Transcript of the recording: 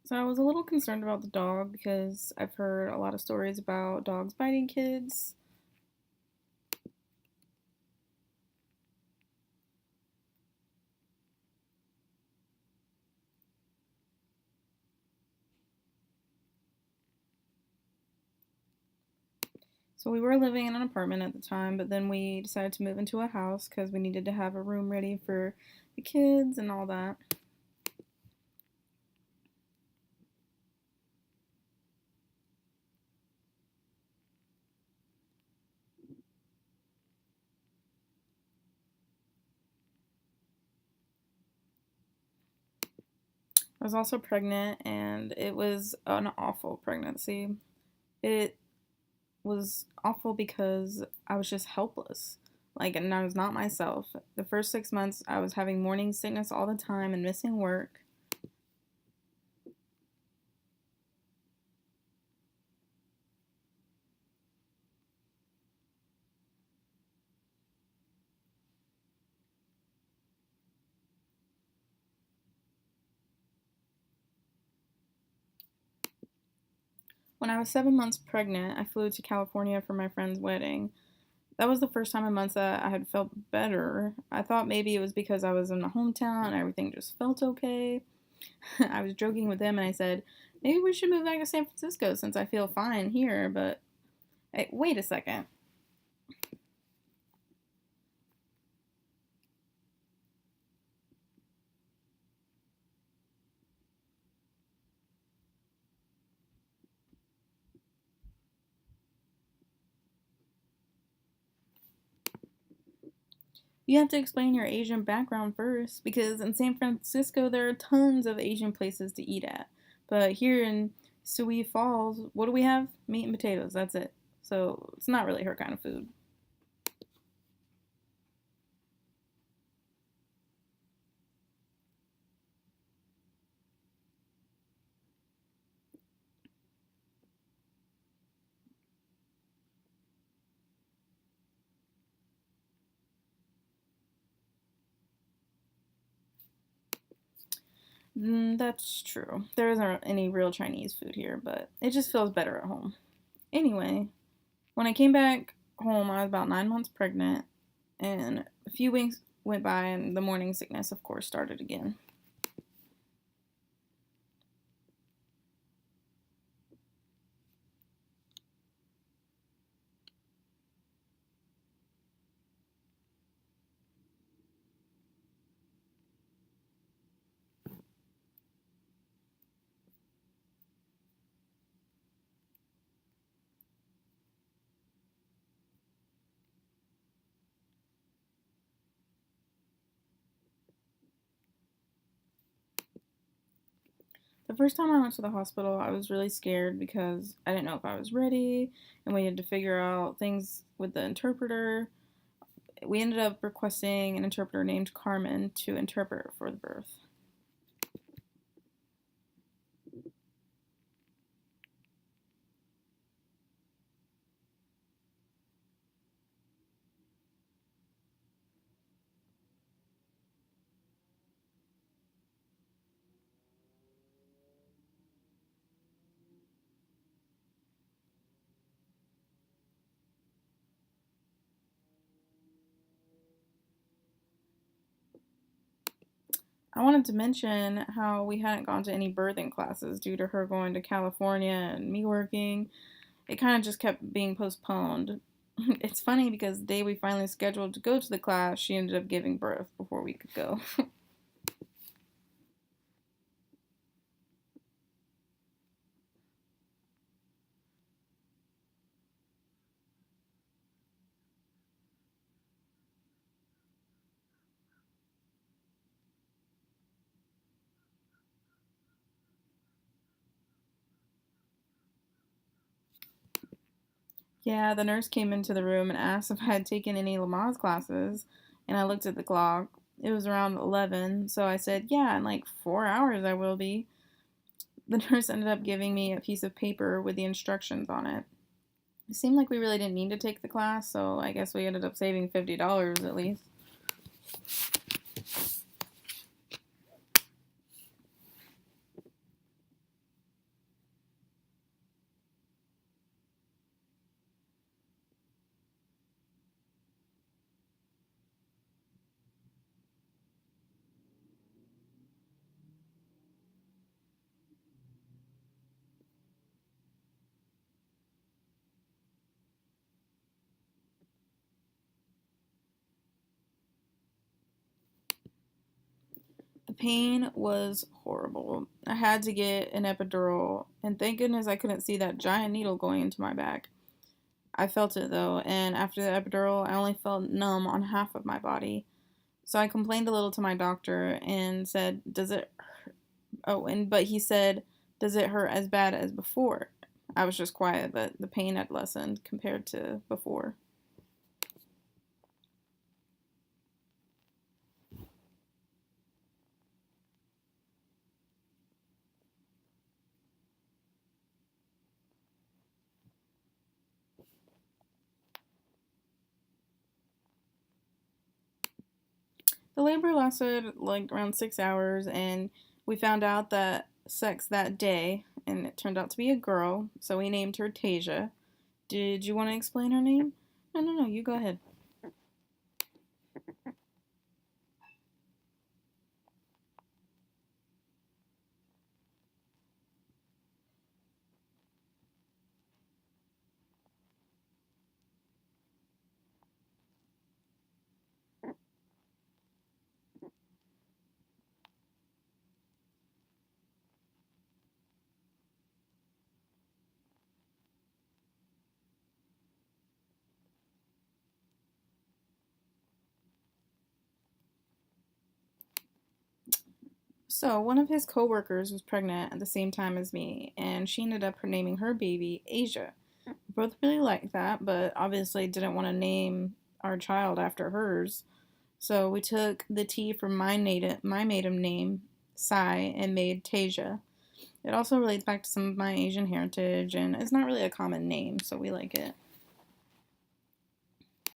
So I was a little concerned about the dog because I've heard a lot of stories about dogs biting kids. So we were living in an apartment at the time, but then we decided to move into a house because we needed to have a room ready for the kids and all that. I was also pregnant and it was an awful pregnancy. It was awful because I was just helpless. Like, and I was not myself. The first 6 months, I was having morning sickness all the time and missing work. When I was 7 months pregnant, I flew to California for my friend's wedding. That was the first time in months that I had felt better. I thought maybe it was because I was in the hometown and everything just felt okay. I was joking with him and I said, maybe we should move back to San Francisco since I feel fine here, but hey, wait a second. You have to explain your Asian background first because in San Francisco there are tons of Asian places to eat at. But here in Sioux Falls, what do we have? Meat and potatoes, that's it. So it's not really her kind of food. That's true. There isn't any real Chinese food here, but it just feels better at home. Anyway, when I came back home, I was about 9 months pregnant, and a few weeks went by, and the morning sickness, of course, started again. The first time I went to the hospital, I was really scared because I didn't know if I was ready, and we had to figure out things with the interpreter. We ended up requesting an interpreter named Carmen to interpret for the birth. I wanted to mention how we hadn't gone to any birthing classes due to her going to California and me working. It kind of just kept being postponed. It's funny because the day we finally scheduled to go to the class, she ended up giving birth before we could go. Yeah, the nurse came into the room and asked if I had taken any Lamaze classes, and I looked at the clock. It was around 11, so I said, yeah, in like 4 hours I will be. The nurse ended up giving me a piece of paper with the instructions on it. It seemed like we really didn't need to take the class, so I guess we ended up saving $50 at least. The pain was horrible. I had to get an epidural, and thank goodness I couldn't see that giant needle going into my back. I felt it though, and after the epidural, I only felt numb on half of my body. So I complained a little to my doctor and said, "Does it Oh, and but he said, "Does it hurt as bad as before?" I was just quiet, but the pain had lessened compared to before. The labor lasted like around 6 hours, and we found out that sex that day, and it turned out to be a girl, so we named her Tasia. Did you want to explain her name? No, no, no, you go ahead. So, one of his coworkers was pregnant at the same time as me, and she ended up naming her baby Asia. We both really liked that, but obviously didn't want to name our child after hers. So we took the T from my maiden name, Sai, and made Tasia. It also relates back to some of my Asian heritage, and it's not really a common name, so we like it.